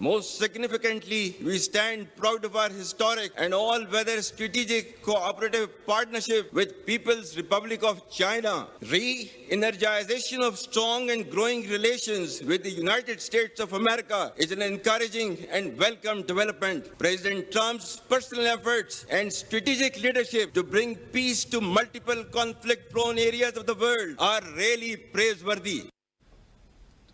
Most significantly, we stand proud of our historic and all-weather strategic cooperative partnership with People's Republic of China. Re-energization of strong and growing relations with the United States of America is an encouraging and welcome development. President Trump's personal efforts and strategic leadership to bring peace to multiple conflict-prone areas of the world are really praiseworthy.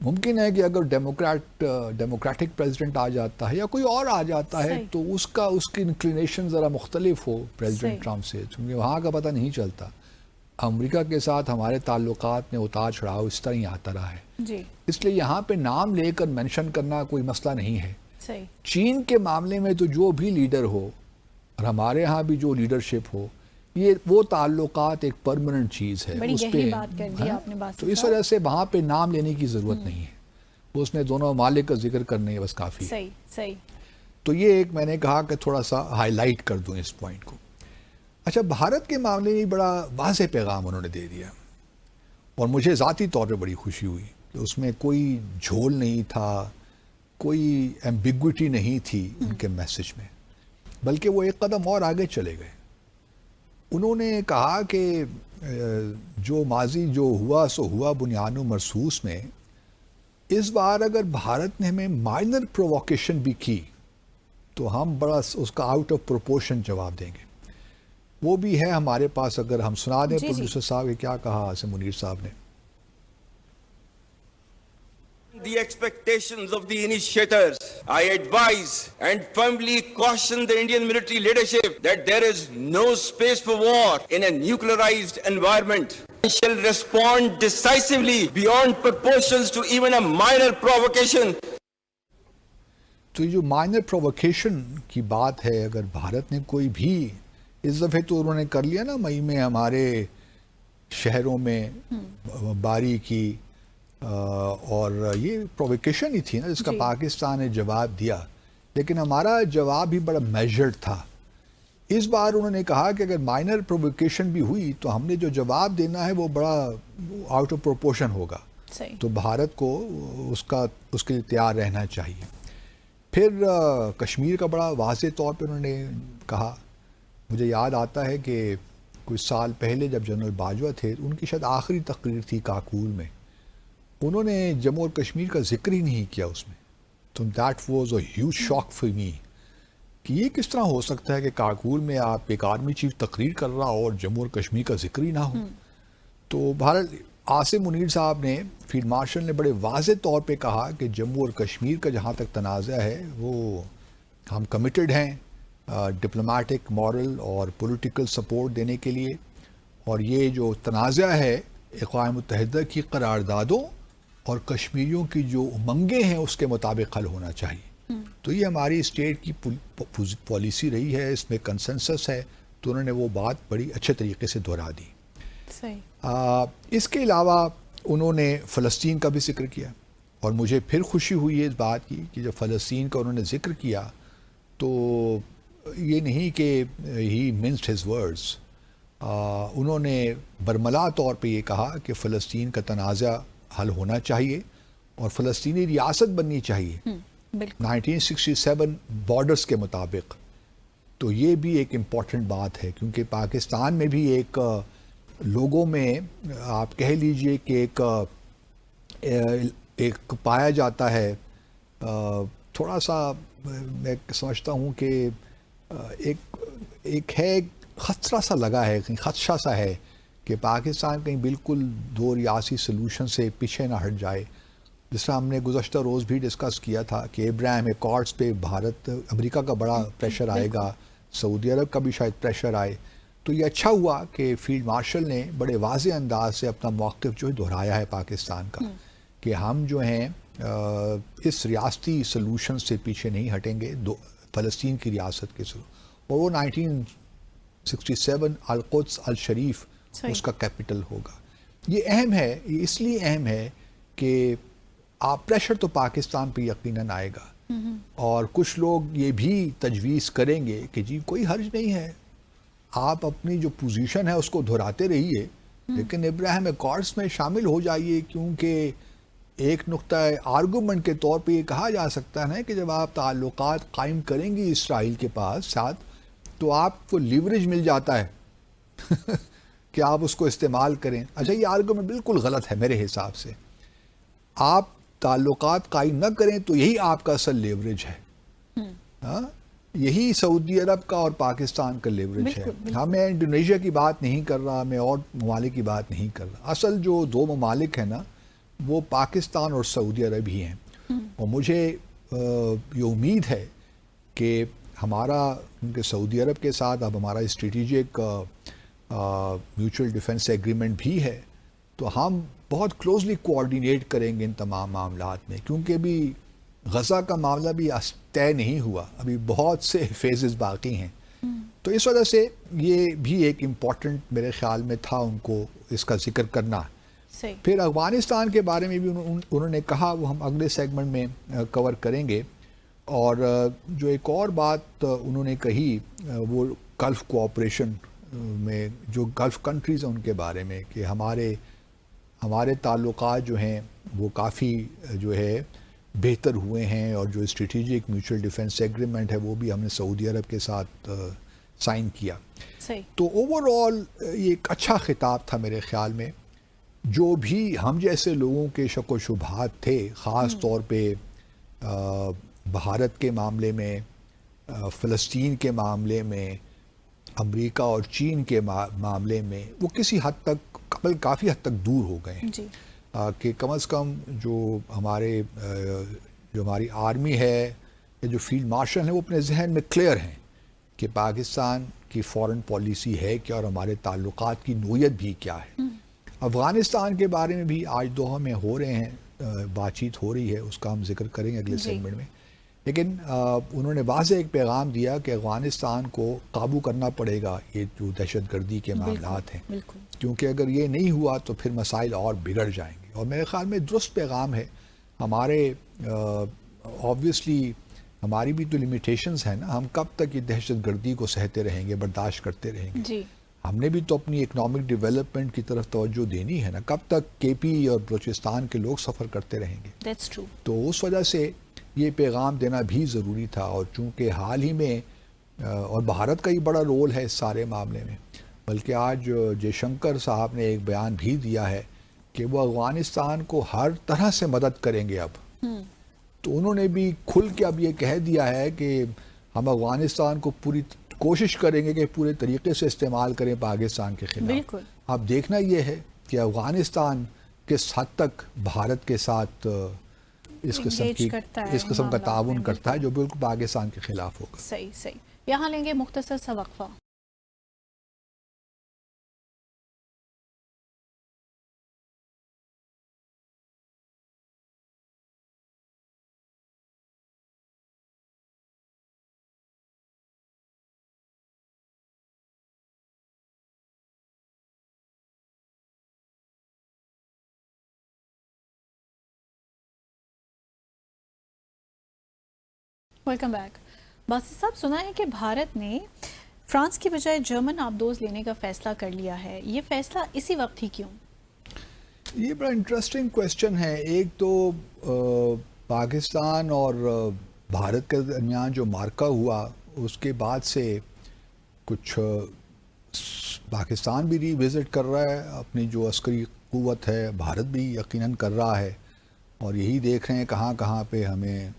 ممکن ہے کہ اگر democratic president آ جاتا ہے یا کوئی اور آ جاتا ہے صحیح. تو اس کی انکلینیشن ذرا مختلف ہو صحیح. پریزیڈنٹ ٹرمپ سے، کیونکہ وہاں کا پتہ نہیں چلتا. امریکہ کے ساتھ ہمارے تعلقات میں اتار چڑھاؤ اس طرح ہی آتا رہا ہے، جی اس لیے یہاں پہ نام لے کر مینشن کرنا کوئی مسئلہ نہیں ہے. صحیح. چین کے معاملے میں تو جو بھی لیڈر ہو اور ہمارے ہاں بھی جو لیڈرشپ ہو، یہ وہ تعلقات ایک پرماننٹ چیز ہے. بڑی اس گہری پہ بات کر دی آپ نے باسط تو اس صاحب. وجہ سے وہاں پہ نام لینے کی ضرورت نہیں ہے، اس نے دونوں ممالک کا ذکر کرنے ہے بس کافی ہے. صحیح صحیح. تو یہ ایک میں نے کہا کہ تھوڑا سا ہائی لائٹ کر دوں اس پوائنٹ کو. اچھا، بھارت کے معاملے میں بڑا واضح پیغام انہوں نے دے دیا اور مجھے ذاتی طور پہ بڑی خوشی ہوئی کہ اس میں کوئی جھول نہیں تھا، کوئی ایمبیگوٹی نہیں تھی ان کے میسج میں، بلکہ وہ ایک قدم اور آگے چلے گئے. انہوں نے کہا کہ جو ماضی جو ہوا سو ہوا بنیاد و مرصوص میں اس بار اگر بھارت نے ہمیں مائنر پروووکیشن بھی کی تو ہم بڑا اس کا آؤٹ آف پروپورشن جواب دیں گے. وہ بھی ہے ہمارے پاس، اگر ہم سنا دیں پروڈیوسر صاحب کہ کیا کہا عاصم منیر صاحب نے. The expectations of the initiators, I advise and firmly caution the Indian military leadership that there is no space for war in a nuclearized environment. We shall respond decisively beyond proportions to even a minor provocation. تو یہ جو minor پروووکیشن کی بات ہے، اگر بھارت نے کوئی بھی اس دفعہ تو انہوں نے کر لیا نا، مئی میں ہمارے شہروں میں باری کی، اور یہ پروووکیشن ہی تھی نا جس کا پاکستان نے جواب دیا، لیکن ہمارا جواب بھی بڑا میجرڈ تھا. اس بار انہوں نے کہا کہ اگر مائنر پروووکیشن بھی ہوئی تو ہم نے جو جواب دینا ہے وہ بڑا آؤٹ آف پروپورشن ہوگا. تو بھارت کو اس کے لیے تیار رہنا چاہیے. پھر کشمیر کا بڑا واضح طور پہ انہوں نے کہا. مجھے یاد آتا ہے کہ کچھ سال پہلے جب جنرل باجوہ تھے، ان کی شاید آخری تقریر تھی کاکول میں، انہوں نے جموں اور کشمیر کا ذکر ہی نہیں کیا اس میں. تو that was a huge shock for me کہ یہ کس طرح ہو سکتا ہے کہ کاکول میں آپ ایک آرمی چیف تقریر کر رہا ہو اور جموں اور کشمیر کا ذکر ہی نہ ہو. تو بہرحال عاصم منیر صاحب نے، فیلڈ مارشل نے بڑے واضح طور پہ کہا کہ جموں اور کشمیر کا جہاں تک تنازع ہے وہ ہم کمیٹڈ ہیں ڈپلومیٹک، مورل اور پولیٹیکل سپورٹ دینے کے لیے، اور یہ جو تنازع ہے اقوام متحدہ کی قراردادوں اور کشمیریوں کی جو امنگیں ہیں اس کے مطابق حل ہونا چاہیے. تو یہ ہماری اسٹیٹ کی پالیسی رہی ہے، اس میں کنسنسس ہے. تو انہوں نے وہ بات بڑی اچھے طریقے سے دہرا دی. اس کے علاوہ انہوں نے فلسطین کا بھی ذکر کیا، اور مجھے پھر خوشی ہوئی ہے اس بات کی کہ جب فلسطین کا انہوں نے ذکر کیا تو یہ نہیں کہ ہی منسڈ ہز ورڈز، انہوں نے برملا طور پہ یہ کہا کہ فلسطین کا تنازع حل ہونا چاہیے اور فلسطینی ریاست بننی چاہیے 1967 بارڈرز کے مطابق. تو یہ بھی ایک امپورٹنٹ بات ہے، کیونکہ پاکستان میں بھی ایک لوگوں میں آپ کہہ لیجئے کہ ایک پایا جاتا ہے، تھوڑا سا میں سمجھتا ہوں کہ ایک ہے خطرہ سا لگا ہے، خدشہ سا ہے کہ پاکستان کہیں بالکل دو ریاسی سلوشن سے پیچھے نہ ہٹ جائے. جس طرح ہم نے گزشتہ روز بھی ڈسکس کیا تھا کہ ابراہیم ایکارڈز پہ امریکہ کا بڑا پریشر آئے گا، سعودی عرب کا بھی شاید پریشر آئے. تو یہ اچھا ہوا کہ فیلڈ مارشل نے بڑے واضح انداز سے اپنا موقف جو ہے دہرایا ہے پاکستان کا، کہ ہم جو ہیں اس ریاستی سلوشن سے پیچھے نہیں ہٹیں گے، فلسطین کی ریاست کے سلو. اور وہ 1967 القدس الشریف اس کا کیپٹل ہوگا. یہ اہم ہے، یہ اس لیے اہم ہے کہ آپ پریشر تو پاکستان پہ یقیناً آئے گا، اور کچھ لوگ یہ بھی تجویز کریں گے کہ جی کوئی حرج نہیں ہے، آپ اپنی جو پوزیشن ہے اس کو دہراتے رہیے، لیکن ابراہیم ایکارڈز میں شامل ہو جائیے، کیونکہ ایک نقطہ آرگومنٹ کے طور پہ یہ کہا جا سکتا ہے کہ جب آپ تعلقات قائم کریں گی اسرائیل کے پاس ساتھ تو آپ کو لیوریج مل جاتا ہے کہ آپ اس کو استعمال کریں. اچھا، یہ آرگومنٹ بالکل غلط ہے میرے حساب سے. آپ تعلقات قائم نہ کریں تو یہی آپ کا اصل لیوریج ہے، یہی سعودی عرب کا اور پاکستان کا لیوریج ہے. میں انڈونیشیا کی بات نہیں کر رہا، میں اور ممالک کی بات نہیں کر رہا. اصل جو دو ممالک ہیں نا وہ پاکستان اور سعودی عرب ہی ہیں. اور مجھے یہ امید ہے کہ ہمارا ان کے سعودی عرب کے ساتھ اب ہمارا اسٹریٹجک میوچل ڈیفنس ایگریمنٹ بھی ہے, تو ہم بہت کلوزلی کوآرڈینیٹ کریں گے ان تمام معاملات میں, کیونکہ ابھی غزہ کا معاملہ بھی طے نہیں ہوا, ابھی بہت سے فیزز باقی ہیں. تو اس وجہ سے یہ بھی ایک امپورٹنٹ میرے خیال میں تھا ان کو اس کا ذکر کرنا. صحیح. پھر افغانستان کے بارے میں بھی انہوں نے کہا, وہ ہم اگلے سیگمنٹ میں کور کریں گے. اور جو ایک اور بات انہوں نے کہی وہ گلف کوآپریشن میں جو گلف کنٹریز ہیں ان کے بارے میں, کہ ہمارے تعلقات جو ہیں وہ کافی جو ہے بہتر ہوئے ہیں, اور جو اسٹریٹجک میوچل ڈیفنس ایگریمنٹ ہے وہ بھی ہم نے سعودی عرب کے ساتھ سائن کیا. صحیح. تو اوور آل یہ ایک اچھا خطاب تھا میرے خیال میں. جو بھی ہم جیسے لوگوں کے شک و شبہات تھے, خاص طور پہ بھارت کے معاملے میں, فلسطین کے معاملے میں, امریکہ اور چین کے معاملے میں, وہ کسی حد تک کافی حد تک دور ہو گئے ہیں. جی. کہ کم از کم جو ہماری آرمی ہے یا جو فیلڈ مارشل ہیں وہ اپنے ذہن میں کلیئر ہیں کہ پاکستان کی فورن پالیسی ہے کیا اور ہمارے تعلقات کی نوعیت بھی کیا ہے. افغانستان کے بارے میں بھی آج دوحہ میں ہو رہے ہیں, بات چیت ہو رہی ہے, اس کا ہم ذکر کریں گے اگلے سیگمنٹ میں. لیکن انہوں نے واضح ایک پیغام دیا کہ افغانستان کو قابو کرنا پڑے گا یہ جو دہشت گردی کے معاملات ہیں, کیونکہ اگر یہ نہیں ہوا تو پھر مسائل اور بگڑ جائیں گے. اور میرے خیال میں درست پیغام ہے. ہمارے آبویسلی ہماری بھی تو لیمیٹیشنز ہیں نا, ہم کب تک یہ دہشت گردی کو سہتے رہیں گے, برداشت کرتے رہیں گے. جی. ہم نے بھی تو اپنی اکنامک ڈیولپمنٹ کی طرف توجہ دینی ہے نا, کب تک کے پی اور بلوچستان کے لوگ سفر کرتے رہیں گے. That's true. تو اس وجہ سے یہ پیغام دینا بھی ضروری تھا. اور چونکہ حال ہی میں اور بھارت کا ہی بڑا رول ہے اس سارے معاملے میں, بلکہ آج جے شنکر صاحب نے ایک بیان بھی دیا ہے کہ وہ افغانستان کو ہر طرح سے مدد کریں گے اب. تو انہوں نے بھی کھل کے اب یہ کہہ دیا ہے کہ ہم افغانستان کو پوری کوشش کریں گے کہ پورے طریقے سے استعمال کریں پاکستان کے خلاف. بالکل. اب دیکھنا یہ ہے کہ افغانستان کس حد تک بھارت کے ساتھ اس قسم کا تعاون کرتا ہے جو بالکل پاکستان کے خلاف ہوگا. صحیح صحیح. یہاں لیں گے مختصر سا وقفہ. Welcome back. باسط صاحب, سنا ہے کہ بھارت نے فرانس کی بجائے جرمن آبدوز لینے کا فیصلہ کر لیا ہے. یہ فیصلہ اسی وقت ہی کیوں؟ یہ بڑا انٹرسٹنگ کویسچن ہے. ایک تو پاکستان اور بھارت کے درمیان جو معرکہ ہوا اس کے بعد سے کچھ پاکستان بھی ری وزٹ کر رہا ہے اپنی جو عسکری قوت ہے, بھارت بھی یقیناً کر رہا ہے, اور یہی دیکھ رہے ہیں کہاں کہاں پہ ہمیں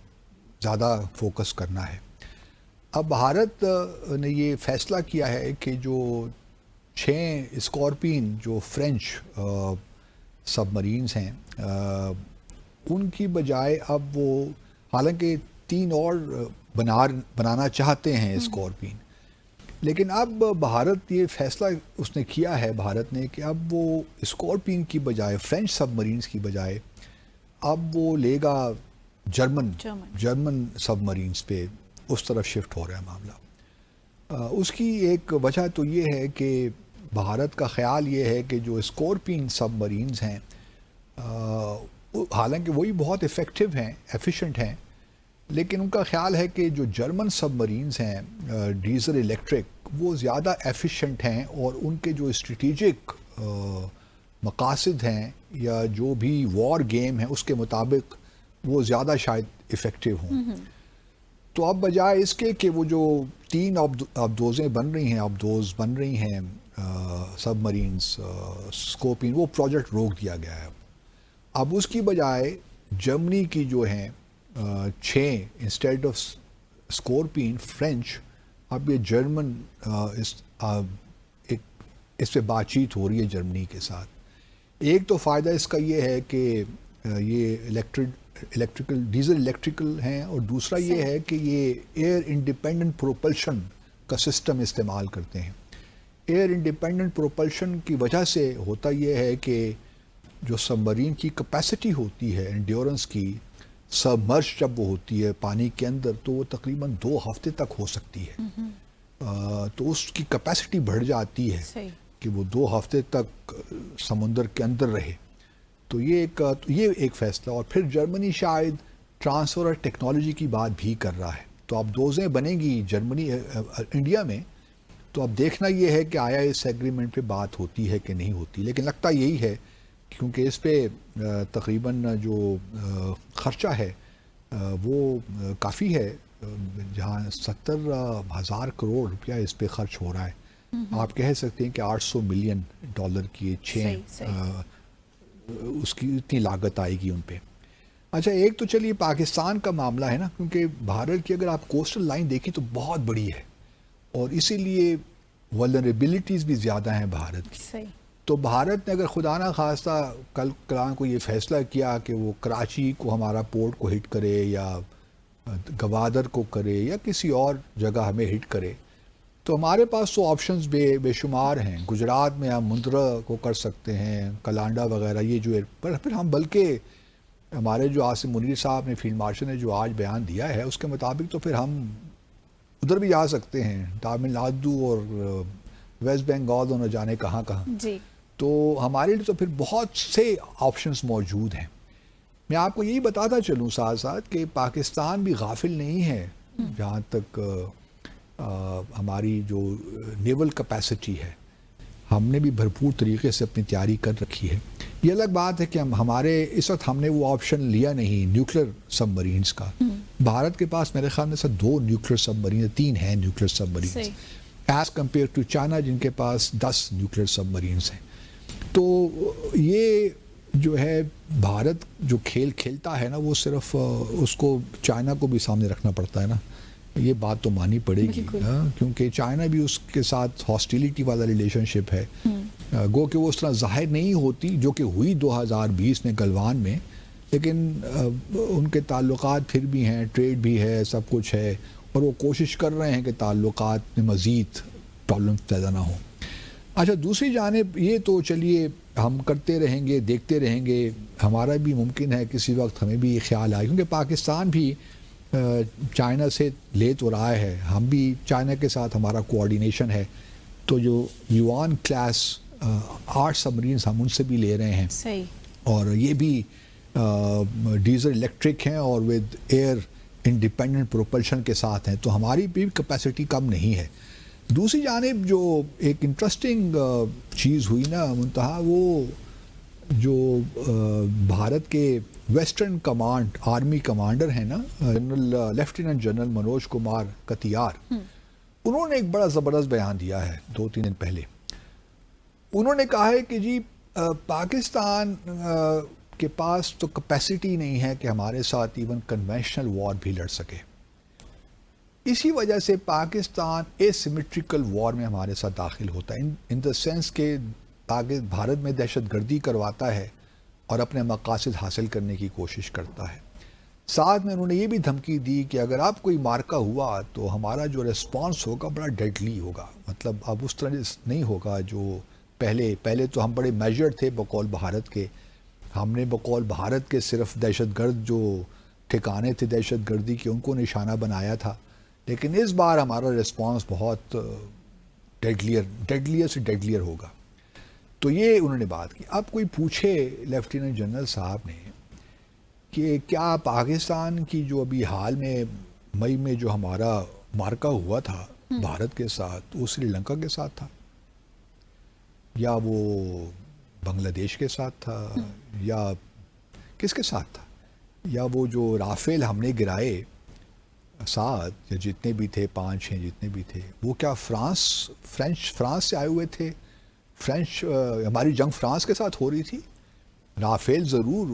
زیادہ فوکس کرنا ہے. اب بھارت نے یہ فیصلہ کیا ہے کہ جو 6 اسکارپین جو فرینچ سب مرینز ہیں ان کی بجائے اب وہ حالانکہ 3 اور بنانا چاہتے ہیں اسکارپین, لیکن اب بھارت یہ فیصلہ اس نے کیا ہے بھارت نے کہ اب وہ اسکارپین کی بجائے فرینچ سب مرینز کی بجائے اب وہ لے گا جرمن سب مرینز پہ, اس طرف شفٹ ہو رہا ہے معاملہ. اس کی ایک وجہ تو یہ ہے کہ بھارت کا خیال یہ ہے کہ جو اسکارپین سب مرینز ہیں حالانکہ وہی بہت افیکٹو ہیں, ایفیشینٹ ہیں, لیکن ان کا خیال ہے کہ جو جرمن سب مرینز ہیں ڈیزل الیکٹرک وہ زیادہ ایفیشینٹ ہیں, اور ان کے جو اسٹریٹجک مقاصد ہیں یا جو بھی وار گیم ہے اس کے مطابق وہ زیادہ شاید افیکٹو ہوں. تو اب بجائے اس کے کہ وہ جو 3 آبدوز بن رہی ہیں سب مرینز اسکارپین, وہ پروجیکٹ روک دیا گیا ہے. اب اس کی بجائے جرمنی کی جو ہیں 6 انسٹیڈ آف اسکارپین فرینچ, اب یہ جرمن اس پہ بات چیت ہو رہی ہے جرمنی کے ساتھ. ایک تو فائدہ اس کا یہ ہے کہ یہ الیکٹریکل ڈیزل الیکٹریکل ہیں، اور دوسرا یہ ہے کہ یہ ایئر انڈیپینڈنٹ پروپلشن کا سسٹم استعمال کرتے ہیں. ایئر انڈیپینڈنٹ پروپلشن کی وجہ سے ہوتا یہ ہے کہ جو سب مرین کی کیپیسٹی ہوتی ہے انڈیورنس کی، سبمرج جب وہ ہوتی ہے پانی کے اندر، تو وہ تقریباً 2 ہفتے تک ہو سکتی ہے. تو اس کی کیپیسٹی بڑھ جاتی ہے کہ وہ 2 ہفتے تک سمندر کے اندر رہے. تو یہ ایک فیصلہ. اور پھر جرمنی شاید ٹرانسفر اور ٹیکنالوجی کی بات بھی کر رہا ہے. تو اب دوزیں بنیں گی جرمنی انڈیا میں، تو اب دیکھنا یہ ہے کہ آیا اس ایگریمنٹ پہ بات ہوتی ہے کہ نہیں ہوتی. لیکن لگتا یہی ہے کیونکہ اس پہ تقریباً جو خرچہ ہے وہ کافی ہے، جہاں 70,000 کروڑ روپیہ اس پہ خرچ ہو رہا ہے. آپ کہہ سکتے ہیں کہ $800 ملین کی اس کی اتنی لاگت آئے گی ان پہ. اچھا، ایک تو چلیے پاکستان کا معاملہ ہے نا، کیونکہ بھارت کی اگر آپ کوسٹل لائن دیکھیں تو بہت بڑی ہے، اور اسی لیے ولنریبلٹیز بھی زیادہ ہیں بھارت کی. تو بھارت نے اگر خدا نہ خواستہ کل کلام کو یہ فیصلہ کیا کہ وہ کراچی کو، ہمارا پورٹ کو ہٹ کرے، یا گوادر کو کرے، یا کسی اور جگہ ہمیں ہٹ کرے، تو ہمارے پاس تو آپشنز بے شمار ہیں. گجرات میں ہم مندرا کو کر سکتے ہیں، کلانڈا وغیرہ، یہ جو ہے. پر پھر ہم بلکہ ہمارے جو عاصم منیر صاحب نے، فیلڈ مارشل نے جو آج بیان دیا ہے، اس کے مطابق تو پھر ہم ادھر بھی جا سکتے ہیں، تامل ناڈو اور ویسٹ بنگال، دونوں جانے کہاں کہاں. تو ہمارے لیے تو پھر بہت سے آپشنز موجود ہیں. میں آپ کو یہی بتاتا چلوں ساتھ ساتھ کہ پاکستان بھی غافل نہیں ہے جہاں تک ہماری جو نیول کیپیسٹی ہے. ہم نے بھی بھرپور طریقے سے اپنی تیاری کر رکھی ہے. یہ الگ بات ہے کہ ہمارے اس وقت ہم نے وہ آپشن لیا نہیں نیوکلیر سب مرینز کا. بھارت کے پاس میرے خیال میں 2 نیوکلیر سب مرین، 3 ہیں nuclear submarines as compare to China جن کے پاس 10 نیوکلیر سب مرینز ہیں. تو یہ جو ہے بھارت جو کھیل کھیلتا ہے نا، وہ صرف اس کو چائنا کو بھی سامنے رکھنا پڑتا ہے نا. یہ بات تو مانی پڑے گی، کیونکہ چائنا بھی اس کے ساتھ ہاسٹیلیٹی والا ریلیشن شپ ہے. گو کہ وہ اس طرح ظاہر نہیں ہوتی جو کہ ہوئی 2020 میں گلوان میں، لیکن ان کے تعلقات پھر بھی ہیں، ٹریڈ بھی ہے، سب کچھ ہے، اور وہ کوشش کر رہے ہیں کہ تعلقات میں مزید پرابلم پیدا نہ ہوں. اچھا، دوسری جانب یہ تو چلیے ہم کرتے رہیں گے، دیکھتے رہیں گے. ہمارا بھی ممکن ہے کسی وقت ہمیں بھی خیال آئے، کیونکہ پاکستان بھی چائنا سے لے تو رہا ہے، ہم بھی چائنا کے ساتھ ہمارا کوآرڈینیشن ہے. تو جو یوان کلاس 8 سبمرینز ہم ان سے بھی لے رہے ہیں. صحیح. اور یہ بھی ڈیزل الیکٹرک ہیں اور ود ایئر انڈیپینڈنٹ پروپلشن کے ساتھ ہیں. تو ہماری بھی کیپیسٹی کم نہیں ہے. دوسری جانب جو ایک انٹرسٹنگ چیز ہوئی نا منتہا، وہ جو بھارت کے ویسٹرن کمانڈ آرمی کمانڈر ہیں نا، لیفٹیننٹ جنرل منوج کمار کتیار، انہوں نے ایک بڑا زبردست بیان دیا ہے 2-3 دن پہلے. انہوں نے کہا ہے کہ جی پاکستان کے پاس تو کیپیسٹی نہیں ہے کہ ہمارے ساتھ ایون کنونشنل وار بھی لڑ سکے. اسی وجہ سے پاکستان اے سیمیٹریکل وار میں ہمارے ساتھ داخل ہوتا ہے، ان دا سینس کہ بھارت میں دہشت گردی کرواتا ہے اور اپنے مقاصد حاصل کرنے کی کوشش کرتا ہے. ساتھ میں انہوں نے یہ بھی دھمکی دی کہ اگر آپ کوئی مارکا ہوا تو ہمارا جو ریسپانس ہوگا بڑا ڈیڈلی ہوگا. مطلب اب اس طرح نہیں ہوگا جو پہلے تو ہم بڑے میجرڈ تھے بقول بھارت کے. ہم نے بقول بھارت کے صرف دہشت گرد جو ٹھکانے تھے دہشت گردی کے ان کو نشانہ بنایا تھا، لیکن اس بار ہمارا ریسپانس بہت ڈیڈلیئر سے ڈیڈلیئر ہوگا. تو یہ انہوں نے بات کی. اب کوئی پوچھے لیفٹیننٹ جنرل صاحب نے کہ کیا پاکستان کی جو ابھی حال میں مئی میں جو ہمارا مارکا ہوا تھا بھارت کے ساتھ، وہ سری لنکا کے ساتھ تھا یا وہ بنگلہ دیش کے ساتھ تھا یا کس کے ساتھ تھا؟ یا وہ جو رافیل ہم نے گرائے 7 یا جتنے بھی تھے 5 ہیں جتنے بھی تھے، وہ کیا فرانس سے آئے ہوئے تھے؟ ہماری جنگ فرانس کے ساتھ ہو رہی تھی. رافیل ضرور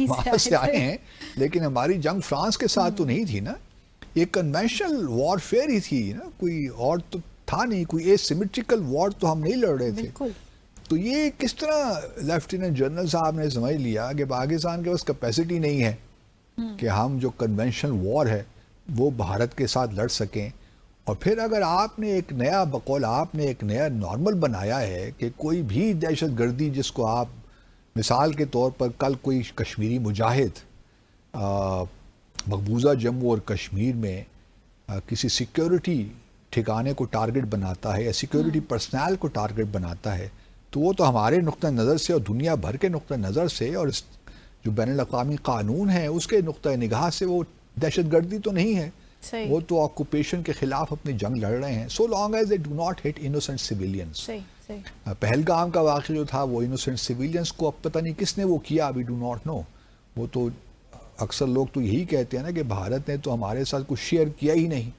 وہاں سے آئے ہیں، لیکن ہماری جنگ فرانس کے ساتھ تو نہیں تھی نا. یہ کنونشنل وار فیئر ہی تھی نا، کوئی اور تو تھا نہیں، کوئی اے سیمیٹریکل وار تو ہم نہیں لڑ رہے تھے. تو یہ کس طرح لیفٹیننٹ جنرل صاحب نے سمجھ لیا کہ پاکستان کے پاس کیپیسٹی نہیں ہے کہ ہم جو کنونشنل وار ہے وہ بھارت کے ساتھ لڑ سکیں. اور پھر اگر آپ نے ایک نیا بقول آپ نے ایک نیا نارمل بنایا ہے کہ کوئی بھی دہشت گردی جس کو آپ مثال کے طور پر کل کوئی کشمیری مجاہد مقبوضہ جموں اور کشمیر میں کسی سیکیورٹی ٹھکانے کو ٹارگٹ بناتا ہے یا سیکیورٹی پرسنل کو ٹارگٹ بناتا ہے تو وہ تو ہمارے نقطہ نظر سے اور دنیا بھر کے نقطہ نظر سے اور جو بین الاقوامی قانون ہے اس کے نقطہ نگاہ سے وہ دہشت گردی تو نہیں ہے. صحیح. وہ تو آکوپیشن کے خلاف اپنی جنگ لڑ رہے ہیں so long as they do not hit innocent civilians. صحیح. پہلگام کا واقعہ جو تھا وہ انوسنٹ سویلینس کو اب پتہ نہیں کس نے وہ کیا وی ڈو ناٹ نو. وہ تو اکثر لوگ تو یہی کہتے ہیں نا کہ بھارت نے تو ہمارے ساتھ کچھ شیئر کیا ہی نہیں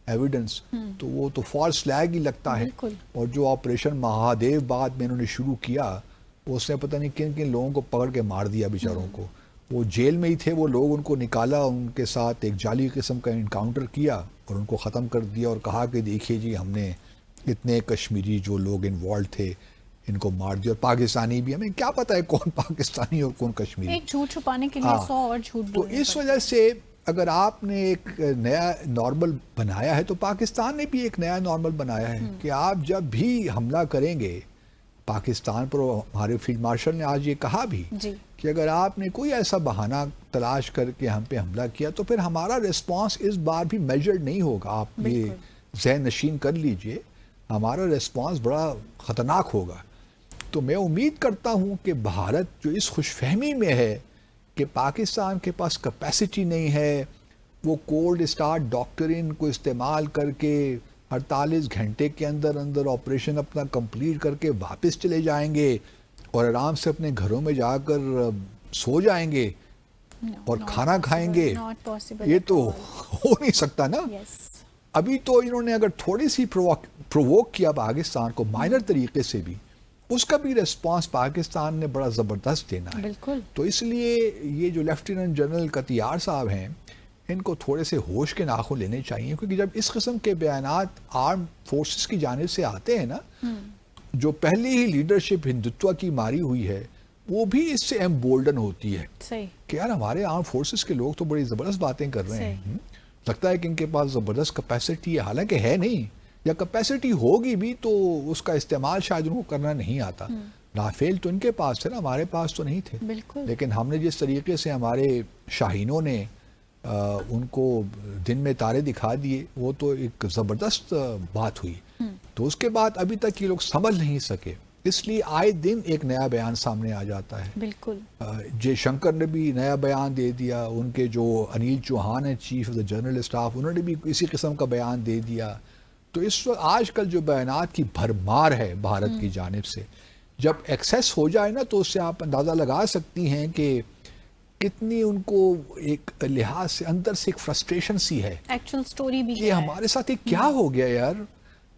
ایویڈنس, تو وہ تو فالس فلیگ ہی لگتا ہے. اور جو آپریشن مہادیو بعد میں انہوں نے شروع کیا اس نے پتہ نہیں کن کن لوگوں کو پکڑ کے مار دیا بیچاروں کو. وہ جیل میں ہی تھے وہ لوگ, ان کو نکالا, ان کے ساتھ ایک جعلی قسم کا انکاؤنٹر کیا اور ان کو ختم کر دیا اور کہا کہ دیکھیے جی ہم نے اتنے کشمیری جو لوگ انوالوڈ تھے ان کو مار دیا, اور پاکستانی بھی, ہمیں کیا پتہ ہے کون پاکستانی اور کون کشمیری. ایک جھوٹ چھپانے کے لیے 100 اور جھوٹ بولنے. تو اس وجہ سے اگر آپ نے ایک نیا نارمل بنایا ہے تو پاکستان نے بھی ایک نیا نارمل بنایا ہے کہ آپ جب بھی حملہ کریں گے پاکستان پر, ہمارے فیلڈ مارشل نے آج یہ کہا بھی کہ اگر آپ نے کوئی ایسا بہانہ تلاش کر کے ہم پہ حملہ کیا تو پھر ہمارا ریسپانس اس بار بھی میجرڈ نہیں ہوگا. آپ یہ ذہن نشین کر لیجئے, ہمارا ریسپانس بڑا خطرناک ہوگا. تو میں امید کرتا ہوں کہ بھارت جو اس خوش فہمی میں ہے کہ پاکستان کے پاس کیپیسٹی نہیں ہے, وہ کولڈ اسٹارٹ ڈاکٹرین کو استعمال کر کے 48 گھنٹے کے اندر اندر آپریشن اپنا کمپلیٹ کر کے واپس چلے جائیں گے اور آرام سے اپنے گھروں میں جا کر سو جائیں گے اور کھانا کھائیں گے, یہ تو ہو نہیں سکتا نا. ابھی تو انہوں نے اگر تھوڑی سی پرووک کیا پاکستان کو مائنر طریقے سے بھی, اس کا بھی ریسپانس پاکستان نے بڑا زبردست دینا ہے. تو اس لیے یہ جو لیفٹیننٹ جنرل کتیار صاحب ہیں ان کو تھوڑے سے ہوش کے ناخن لینے چاہیے, کیونکہ جب اس قسم کے بیانات آرم فورسز کی جانب سے آتے ہیں نا, جو پہلی ہی لیڈرشپ ہندوتوا کی ماری ہوئی ہے وہ بھی اس سے ایمبولڈن ہوتی ہے کہ یار ہمارے آرم فورسز کے لوگ تو بڑی زبردست باتیں کر رہے ہیں, لگتا ہے کہ ان کے پاس زبردست کیپیسٹی ہے, حالانکہ ہے نہیں, یا کیپیسٹی ہوگی بھی تو اس کا استعمال شاید ان کو کرنا نہیں آتا. رافیل تو ان کے پاس تھے نا, ہمارے پاس تو نہیں تھے. لیکن ہم نے جس طریقے سے ہمارے شاہینوں نے ان کو دن میں تارے دکھا دیے وہ تو ایک زبردست بات ہوئی. تو اس کے بعد ابھی تک یہ لوگ سمجھ نہیں سکے, اس لیے آئے دن ایک نیا بیان سامنے آ جاتا ہے. جے شنکر نے بھی نیا بیان دے دیا, ان کے جو انیل چوہان ہیں chief of the general staff, انہوں نے بھی اسی قسم کا بیان دے دیا. تو اس وقت آج کل جو بیانات کی بھرمار ہے بھارت کی جانب سے, جب ایکسیس ہو جائے نا تو اس سے آپ اندازہ لگا سکتی ہیں کہ کتنی ان کو ایک لحاظ سے اندر سے ایک فرسٹریشن سی ہے ایکچوئل سٹوری بھی کہ ہمارے ساتھ یہ کیا ہو گیا یار.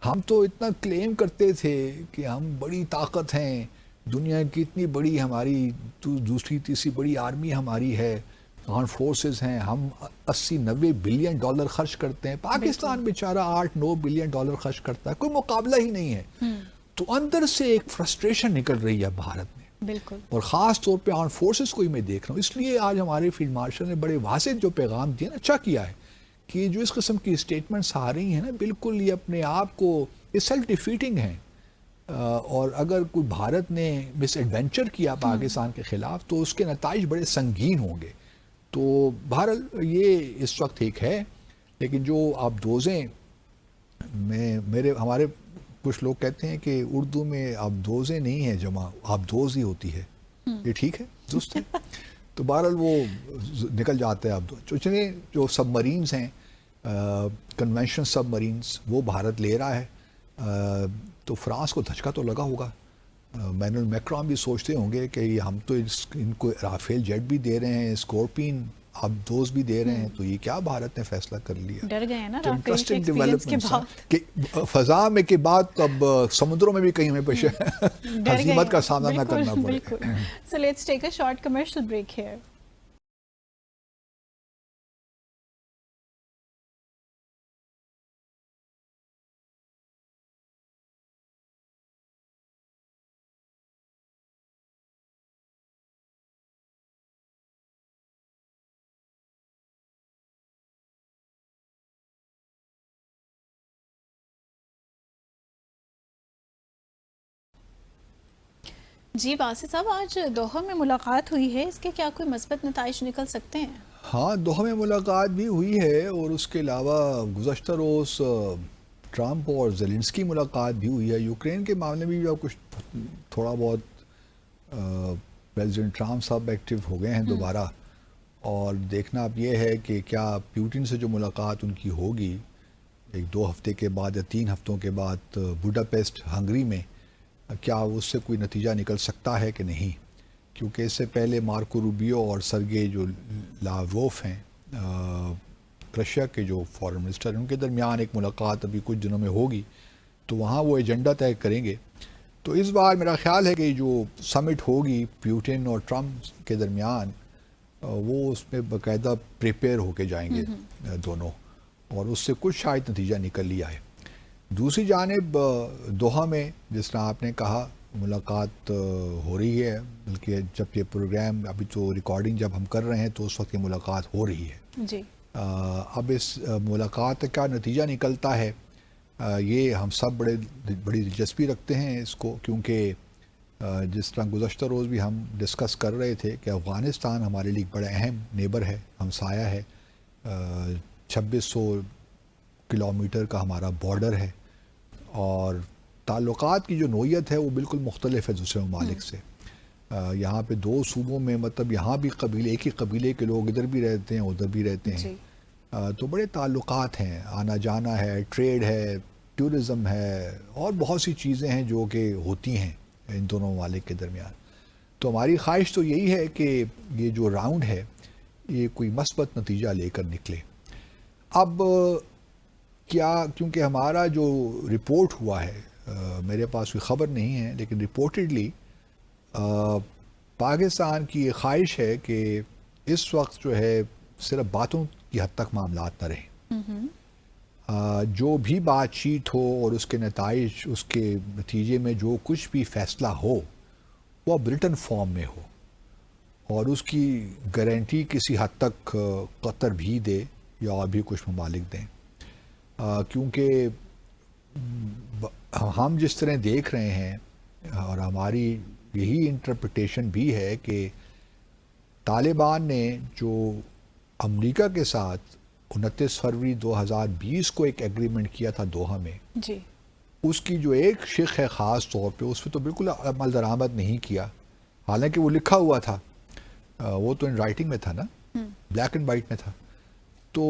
ہم تو اتنا کلیم کرتے تھے کہ ہم بڑی طاقت ہیں, دنیا کی اتنی بڑی ہماری دوسری تیسری بڑی آرمی ہماری ہے, آرم فورسز ہیں, ہم 80-90 بلین ڈالر خرچ کرتے ہیں, پاکستان بیچارہ 8-9 بلین ڈالر خرچ کرتا ہے, کوئی مقابلہ ہی نہیں ہے. تو اندر سے ایک فرسٹریشن نکل رہی ہے بھارت میں, اور خاص طور پہ آرم فورسز کو ہی میں دیکھ رہا ہوں. اس لیے آج ہمارے فیلڈ مارشل نے بڑے واضح جو پیغام دیا نا, اچھا کیا ہے کہ جو اس قسم کی اسٹیٹمنٹس آ رہی ہیں نا, بالکل یہ اپنے آپ کو یہ سیلف ڈیفیٹنگ ہیں, اور اگر کوئی بھارت نے مس ایڈونچر کیا پاکستان کے خلاف تو اس کے نتائج بڑے سنگین ہوں گے. تو بہرحال یہ اس وقت ایک ہے, لیکن جو آبدوزیں ہمارے کچھ لوگ کہتے ہیں کہ اردو میں آبدوزیں نہیں ہیں جمع, آبدوز ہی ہوتی ہے, یہ ٹھیک ہے درست ہے. تو بہرحال وہ نکل جاتے ہیں آبدوز. چلیں جو سب مرینز ہیں کنونشن سب مرینز وہ بھارت لے رہا ہے, تو فرانس کو دھچکا تو لگا ہوگا. مینوئل میکرون بھی سوچتے ہوں گے کہ ہم تو ان کو رافیل جیٹ بھی دے رہے ہیں, اسکورپین اب دوز بھی دے رہے ہیں, تو یہ کیا بھارت نے فیصلہ کر لیا. ڈر گئے ہیں نا انٹرسٹنگ ڈیولپمنٹ کہ فضا میں کے بعد اب سمندروں میں بھی کہیں ہمیں ہزیمت کا سامنا نہ کرنا پڑے. So let's take a short commercial break here. جی باسط صاحب، آج دوحہ میں ملاقات ہوئی ہے، اس کے کیا کوئی مثبت نتائج نکل سکتے ہیں؟ ہاں، دوحہ میں ملاقات بھی ہوئی ہے، اور اس کے علاوہ گزشتہ روز ٹرمپ اور زیلنسکی ملاقات بھی ہوئی ہے۔ یوکرین کے معاملے میں بھی اب کچھ تھوڑا بہت پریزیڈنٹ ٹرمپ صاحب ایکٹیو ہو گئے ہیں دوبارہ، اور دیکھنا اب یہ ہے کہ کیا پیوٹن سے جو ملاقات ان کی ہوگی 1-2 ہفتے کے بعد یا 3 ہفتوں کے بعد بوڈاپیسٹ ہنگری میں، کیا اس سے کوئی نتیجہ نکل سکتا ہے کہ نہیں، کیونکہ اس سے پہلے مارکو روبیو اور سرگے جو لاوروف ہیں رشیا کے جو فارن منسٹر ہیں، ان کے درمیان ایک ملاقات ابھی کچھ دنوں میں ہوگی، تو وہاں وہ ایجنڈا طے کریں گے۔ تو اس بار میرا خیال ہے کہ جو سمٹ ہوگی پیوٹن اور ٹرمپ کے درمیان، وہ اس میں باقاعدہ پریپیئر ہو کے جائیں گے دونوں، اور اس سے کچھ شاید نتیجہ نکل لیا ہے۔ دوسری جانب دوحہ میں جس طرح آپ نے کہا ملاقات ہو رہی ہے، بلکہ جب یہ پروگرام ابھی تو ریکارڈنگ جب ہم کر رہے ہیں تو اس وقت یہ ملاقات ہو رہی ہے۔ جی اب اس ملاقات کا نتیجہ نکلتا ہے، یہ ہم سب بڑی دلچسپی رکھتے ہیں اس کو، کیونکہ جس طرح گزشتہ روز بھی ہم ڈسکس کر رہے تھے کہ افغانستان ہمارے لیے بڑا اہم نیبر ہے، ہمسایہ ہے، 2600 کلومیٹر کا ہمارا بارڈر ہے، اور تعلقات کی جو نوعیت ہے وہ بالکل مختلف ہے دوسرے ممالک سے۔ یہاں پہ 2 صوبوں میں مطلب یہاں بھی قبیلے، ایک ہی قبیلے کے لوگ ادھر بھی رہتے ہیں ادھر بھی رہتے ہیں، جی تو بڑے تعلقات ہیں، آنا جانا ہے، ٹریڈ ہے، ٹورزم ہے، اور بہت سی چیزیں ہیں جو کہ ہوتی ہیں ان دونوں ممالک کے درمیان۔ تو ہماری خواہش تو یہی ہے کہ یہ جو راؤنڈ ہے یہ کوئی مثبت نتیجہ لے کر نکلے۔ اب کیا، کیونکہ ہمارا جو رپورٹ ہوا ہے، میرے پاس کوئی خبر نہیں ہے، لیکن رپورٹڈلی پاکستان کی یہ خواہش ہے کہ اس وقت جو ہے صرف باتوں کی حد تک معاملات نہ رہیں، جو بھی بات چیت ہو اور اس کے نتائج، اس کے نتیجے میں جو کچھ بھی فیصلہ ہو وہ اب ریٹن فارم میں ہو، اور اس کی گارنٹی کسی حد تک قطر بھی دے یا اور بھی کچھ ممالک دیں، کیونکہ ہم جس طرح دیکھ رہے ہیں اور ہماری یہی انٹرپریٹیشن بھی ہے کہ طالبان نے جو امریکہ کے ساتھ 29 فروری 2020 کو ایک ایگریمنٹ کیا تھا دوحہ میں، جی اس کی جو ایک شق ہے خاص طور پہ اس پہ تو بالکل عمل درآمد نہیں کیا، حالانکہ وہ لکھا ہوا تھا، وہ تو ان رائٹنگ میں تھا نا، بلیک اینڈ وائٹ میں تھا، تو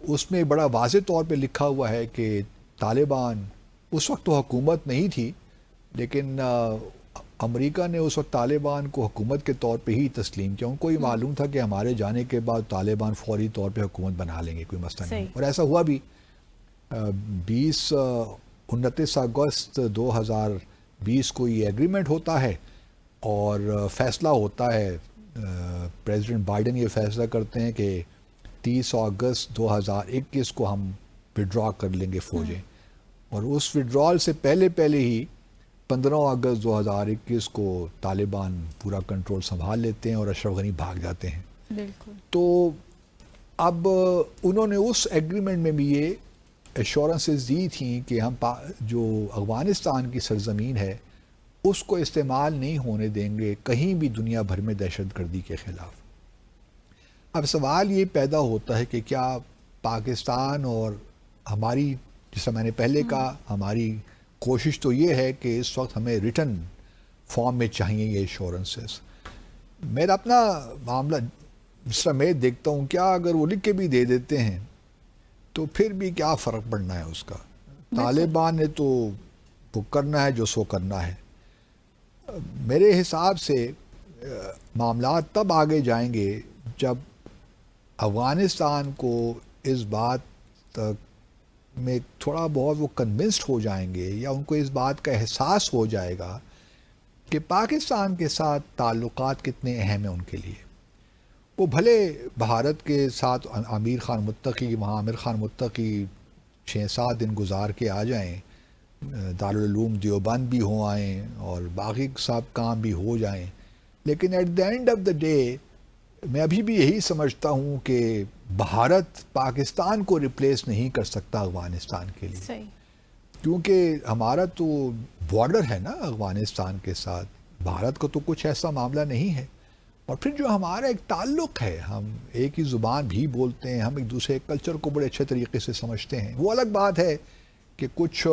اس میں بڑا واضح طور پہ لکھا ہوا ہے کہ طالبان، اس وقت تو حکومت نہیں تھی لیکن امریکہ نے اس وقت طالبان کو حکومت کے طور پہ ہی تسلیم کیا، ان کو یہ معلوم تھا کہ ہمارے جانے کے بعد طالبان فوری طور پہ حکومت بنا لیں گے، کوئی مسئلہ نہیں، اور ایسا ہوا بھی۔ 29 اگست 2020 کو یہ ایگریمنٹ ہوتا ہے، اور فیصلہ ہوتا ہے، پریزیڈنٹ بائیڈن یہ فیصلہ کرتے ہیں کہ 30 اگست 2021 کو ہم وڈرا کر لیں گے فوجیں، اور اس وڈرال سے پہلے ہی 15 اگست 2021 کو طالبان پورا کنٹرول سنبھال لیتے ہیں اور اشرف غنی بھاگ جاتے ہیں۔ بالکل۔ تو اب انہوں نے اس ایگریمنٹ میں بھی یہ ایشورنسز دی تھیں کہ ہم جو افغانستان کی سرزمین ہے اس کو استعمال نہیں ہونے دیں گے کہیں بھی دنیا بھر میں دہشت گردی کے خلاف۔ اب سوال یہ پیدا ہوتا ہے کہ کیا پاکستان اور ہماری، جیسا میں نے پہلے کہا، ہماری کوشش تو یہ ہے کہ اس وقت ہمیں ریٹن فارم میں چاہیے یہ ایشورنسز۔ میرا اپنا معاملہ جس طرح میں دیکھتا ہوں، کیا اگر وہ لکھ کے بھی دے دیتے ہیں تو پھر بھی کیا فرق پڑنا ہے اس کا؟ طالبان نے تو وہ کرنا ہے جو سو کرنا ہے۔ میرے حساب سے معاملات تب آگے جائیں گے جب افغانستان کو اس بات تک میں تھوڑا بہت وہ کنونسڈ ہو جائیں گے، یا ان کو اس بات کا احساس ہو جائے گا کہ پاکستان کے ساتھ تعلقات کتنے اہم ہیں ان کے لیے۔ وہ بھلے بھارت کے ساتھ امیر خان متقی، وہاں عامر خان متقی 6-7 دن گزار کے آ جائیں، دارالعلوم دیوبند بھی ہو آئیں اور باقی سب کام بھی ہو جائیں، لیکن at the end of the day میں ابھی بھی یہی سمجھتا ہوں کہ بھارت پاکستان کو ریپلیس نہیں کر سکتا افغانستان کے لیے، کیونکہ ہمارا تو بارڈر ہے نا افغانستان کے ساتھ، بھارت کا تو کچھ ایسا معاملہ نہیں ہے. اور پھر جو ہمارا ایک تعلق ہے, ہم ایک ہی زبان بھی بولتے ہیں, ہم ایک دوسرے کلچر کو بڑے اچھے طریقے سے سمجھتے ہیں. وہ الگ بات ہے کہ کچھ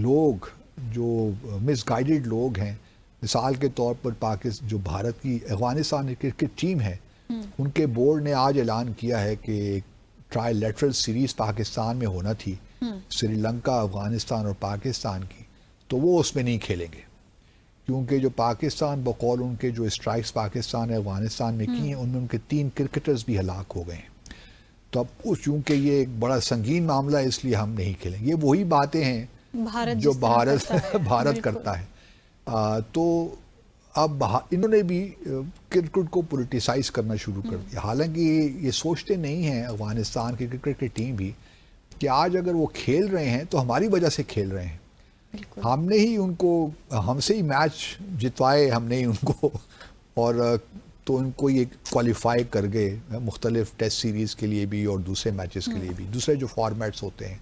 لوگ جو مس گائیڈڈ لوگ ہیں, مثال کے طور پر جو بھارت کی افغانستان کی کرکٹ ٹیم ہے, ان کے بورڈ نے آج اعلان کیا ہے کہ ٹرائی لیٹرل سیریز پاکستان میں ہونا تھی, سری لنکا, افغانستان اور پاکستان کی, تو وہ اس میں نہیں کھیلیں گے, کیونکہ جو پاکستان بقول ان کے جو اسٹرائکس پاکستان اور افغانستان میں کی ہیں, ان میں ان کے 3 کرکٹرز بھی ہلاک ہو گئے ہیں. تو اب چونکہ یہ ایک بڑا سنگین معاملہ ہے, اس لیے ہم نہیں کھیلیں. یہ وہی باتیں ہیں جو بھارت کرتا ہے. تو اب انہوں نے بھی کرکٹ کو پولیٹیسائز کرنا شروع کر دیا. حالانکہ یہ سوچتے نہیں ہیں افغانستان کی کرکٹ کی ٹیم بھی کہ آج اگر وہ کھیل رہے ہیں تو ہماری وجہ سے کھیل رہے ہیں. ہم نے ہی ان کو, ہم سے ہی میچ جتوائے ہم نے ہی ان کو, اور تو ان کو یہ کوالیفائی کر گئے مختلف ٹیسٹ سیریز کے لیے بھی اور دوسرے میچز کے لیے بھی, دوسرے جو فارمیٹس ہوتے ہیں.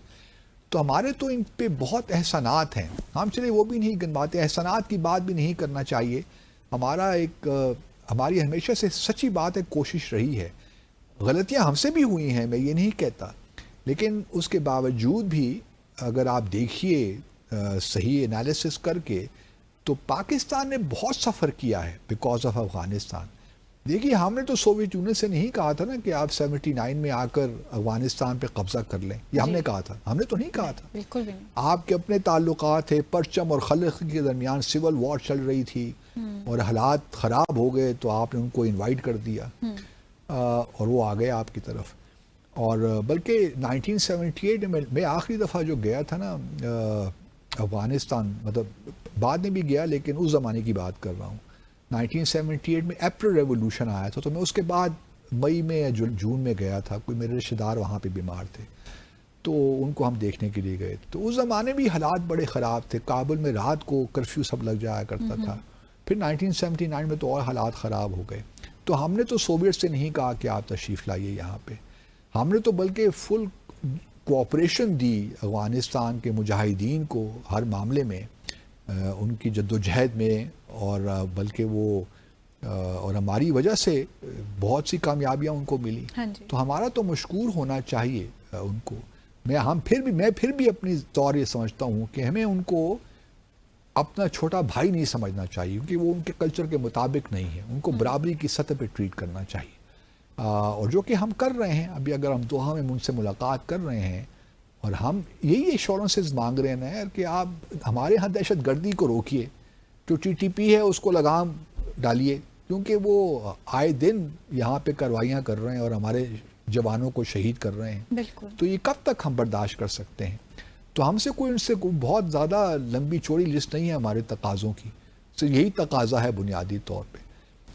تو ہمارے تو ان پہ بہت احسانات ہیں. ہم چلے وہ بھی نہیں گنواتے, احسانات کی بات بھی نہیں کرنا چاہیے. ہماری ہمیشہ سے سچی بات ہے, کوشش رہی ہے. غلطیاں ہم سے بھی ہوئی ہیں, میں یہ نہیں کہتا, لیکن اس کے باوجود بھی اگر آپ دیکھیے صحیح انالیسس کر کے, تو پاکستان نے بہت سفر کیا ہے بیکاز آف افغانستان. دیکھیے ہم نے تو سوویت یونین سے نہیں کہا تھا نا کہ آپ 79 میں آ کر افغانستان پہ قبضہ کر لیں, یہ ہم نے کہا تھا, ہم نے تو نہیں کہا تھا. بالکل بھی نہیں. آپ کے اپنے تعلقات تھے, پرچم اور خلق کے درمیان سول وار چل رہی تھی اور حالات خراب ہو گئے, تو آپ نے ان کو انوائٹ کر دیا اور وہ آ گئے آپ کی طرف. اور بلکہ 1978 میں آخری دفعہ جو گیا تھا نا افغانستان, مطلب بعد میں بھی گیا لیکن اس زمانے کی بات کر رہا ہوں, 1978 میں اپریل ریولوشن آیا تھا, تو میں اس کے بعد مئی میں یا جون میں گیا تھا. کوئی میرے رشتہ دار وہاں پہ بیمار تھے, تو ان کو ہم دیکھنے کے لیے گئے. تو اس زمانے بھی حالات بڑے خراب تھے. کابل میں رات کو کرفیو سب لگ جایا کرتا تھا. پھر 1979 میں تو اور حالات خراب ہو گئے. تو ہم نے تو سوویت سے نہیں کہا کہ آپ تشریف لائیے یہاں پہ, ہم نے تو بلکہ فل کوآپریشن دی افغانستان کے مجاہدین کو ہر معاملے میں, ان کی جدوجہد میں, اور بلکہ وہ اور ہماری وجہ سے بہت سی کامیابیاں ان کو ملی. تو ہمارا تو مشکور ہونا چاہیے ان کو. میں پھر بھی اپنی طور یہ سمجھتا ہوں کہ ہمیں ان کو اپنا چھوٹا بھائی نہیں سمجھنا چاہیے, کیونکہ وہ ان کے کلچر کے مطابق نہیں ہے. ان کو برابری کی سطح پہ ٹریٹ کرنا چاہیے, اور جو کہ ہم کر رہے ہیں. ابھی اگر ہم دوحہ میں ان سے ملاقات کر رہے ہیں اور ہم یہی ایشورنسز مانگ رہے ہیں کہ آپ ہمارے ہاں دہشت گردی کو روکیے, جو TTP ہے اس کو لگام ڈالیے, کیونکہ وہ آئے دن یہاں پہ کارروائیاں کر رہے ہیں اور ہمارے جوانوں کو شہید کر رہے ہیں. بالکل. تو یہ کب تک ہم برداشت کر سکتے ہیں؟ تو ہم سے ان سے بہت زیادہ لمبی چوڑی لسٹ نہیں ہے ہمارے تقاضوں کی. تو یہی تقاضا ہے بنیادی طور پہ.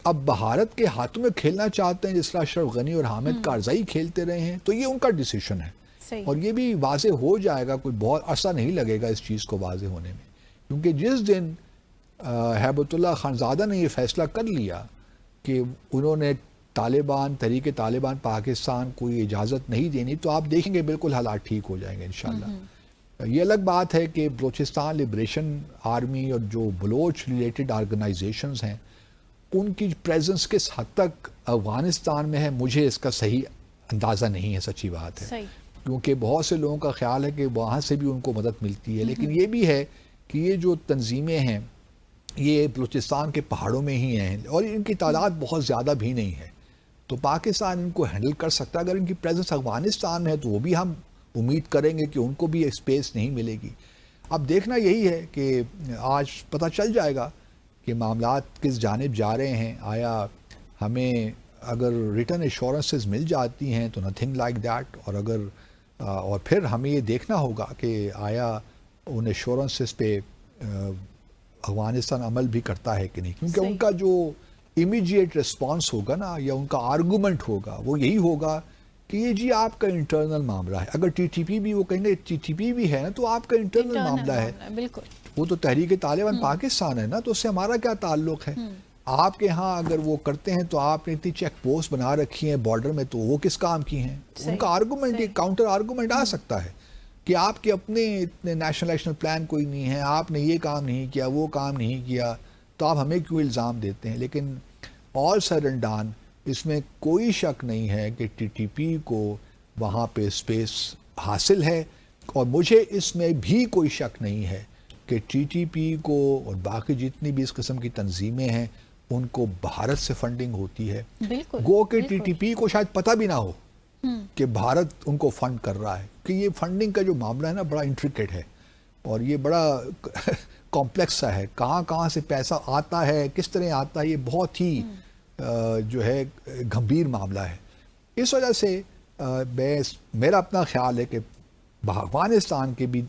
اب بھارت کے ہاتھوں میں کھیلنا چاہتے ہیں جس طرح اشرف غنی اور حامد کارزائی کھیلتے رہے ہیں, تو یہ ان کا ڈیسیشن ہے. اور یہ بھی واضح ہو جائے گا, کوئی بہت عرصہ نہیں لگے گا اس چیز کو واضح ہونے میں. کیونکہ جس دن ہیبت اللہ خانزادہ نے یہ فیصلہ کر لیا کہ انہوں نے تحریک طالبان پاکستان کو یہ اجازت نہیں دینی, تو آپ دیکھیں گے بالکل حالات ٹھیک ہو جائیں گے انشاءاللہ. یہ الگ بات ہے کہ بلوچستان لبریشن آرمی اور جو بلوچ ریلیٹڈ آرگنائزیشنز ہیں, ان کی پریزنس کس حد تک افغانستان میں ہے, مجھے اس کا صحیح اندازہ نہیں ہے, سچی بات ہے. کیونکہ بہت سے لوگوں کا خیال ہے کہ وہاں سے بھی ان کو مدد ملتی ہے, لیکن یہ بھی ہے کہ یہ جو تنظیمیں ہیں یہ بلوچستان کے پہاڑوں میں ہی ہیں اور ان کی تعداد بہت زیادہ بھی نہیں ہے. تو پاکستان ان کو ہینڈل کر سکتا ہے. اگر ان کی پریزنس افغانستان میں ہے تو وہ بھی ہم امید کریں گے کہ ان کو بھی اسپیس نہیں ملے گی. اب دیکھنا یہی ہے کہ آج پتہ چل جائے گا کہ معاملات کس جانب جا رہے ہیں. آیا ہمیں اگر ریٹرن ایشورنسز مل جاتی ہیں تو نتھنگ لائک دیٹ, اور پھر ہمیں یہ دیکھنا ہوگا کہ آیا ان ایشورنسز پہ افغانستان عمل بھی کرتا ہے کہ نہیں. کیونکہ ان کا جو امیجیٹ رسپانس ہوگا نا, یا ان کا آرگومنٹ ہوگا, وہ یہی ہوگا کہ یہ جی آپ کا انٹرنل معاملہ ہے. اگر TTP بھی, وہ کہیں گے TTP بھی ہے نا, تو آپ کا انٹرنل معاملہ ہے. بالکل. وہ تو تحریک طالبان پاکستان ہے نا, تو اس سے ہمارا کیا تعلق ہے. آپ کے ہاں اگر وہ کرتے ہیں تو آپ نے اتنی چیک پوسٹ بنا رکھی ہیں بارڈر میں, تو وہ کس کام کی ہیں. ان کا آرگومنٹ, ایک کاؤنٹر آرگومنٹ آ سکتا ہے کہ آپ کے اپنے اتنے نیشنل پلان کوئی نہیں ہے, آپ نے یہ کام نہیں کیا, وہ کام نہیں کیا, تو آپ ہمیں کیوں الزام دیتے ہیں؟ لیکن آل سیڈ اینڈ ڈن اس میں کوئی شک نہیں ہے کہ ٹی ٹی پی کو وہاں پہ اسپیس حاصل ہے، اور مجھے اس میں بھی کوئی شک نہیں ہے کہ ٹی ٹی پی کو اور باقی جتنی بھی اس قسم کی تنظیمیں ہیں ان کو بھارت سے فنڈنگ ہوتی ہے. بالکل گو کہ ٹی ٹی پی کو شاید پتہ بھی نہ ہو کہ بھارت ان کو فنڈ کر رہا ہے، کہ یہ فنڈنگ کا جو معاملہ ہے نا بڑا انٹریکیٹ ہے اور یہ بڑا کمپلیکس سا ہے. کہاں سے پیسہ آتا ہے، کس طرح آتا ہے، یہ بہت ہی جو ہے گھمبیر معاملہ ہے. اس وجہ سے میرا اپنا خیال ہے کہ افغانستان کے بھی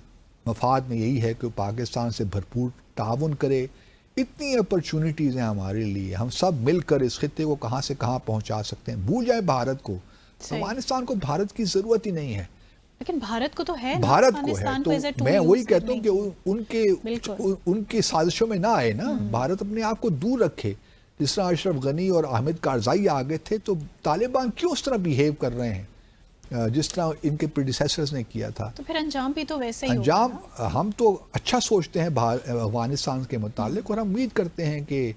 مفاد میں یہی ہے کہ پاکستان سے بھرپور تعاون کرے. اتنی اپرچونٹیز ہیں ہمارے لیے، ہم سب مل کر اس خطے کو کہاں سے کہاں پہنچا سکتے ہیں. بھول جائیں بھارت کو، افغانستان کو بھارت کی ضرورت ہی نہیں ہے. لیکن بھارت کو تو ہے نا، بھارت کو ہے، افغانستان تو as a tool میں وہی use کہتا ہوں کرنے کہ بالکل. ان کی سازشوں میں نہ آئے نا. بھارت اپنے آپ کو دور رکھے. جس طرح اشرف غنی اور حامد کارزائی آگے تھے، تو طالبان کیوں اس طرح بیہیو کر رہے ہیں جس طرح ان کے پریڈیسیسرز نے کیا تھا؟ تو پھر انجام بھی تو ویسے ہی انجام ہوگا. ہم تو اچھا سوچتے ہیں افغانستان کے متعلق، اور ہم امید کرتے ہیں کہ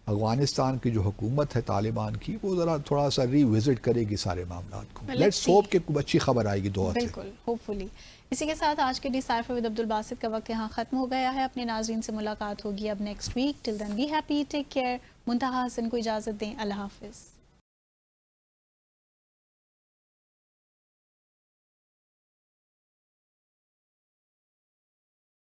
افغانستان کی جو حکومت ہے طالبان کی، وہ ذرا تھوڑا سا ری وزٹ کرے گی سارے معاملات کو. لیٹس ہوپ کہ کوئی اچھی خبر آئے گی دعا سے. بالکل، ہوپ فلی. اسی کے ساتھ آج کے ڈیسائفر ود عبدالباسط کا وقت یہاں ختم ہو گیا ہے. اپنے ناظرین سے ملاقات ہوگی اب next week. Till then be happy, take care. Muntaha Hassan کو اجازت دیں. اللہ حافظ.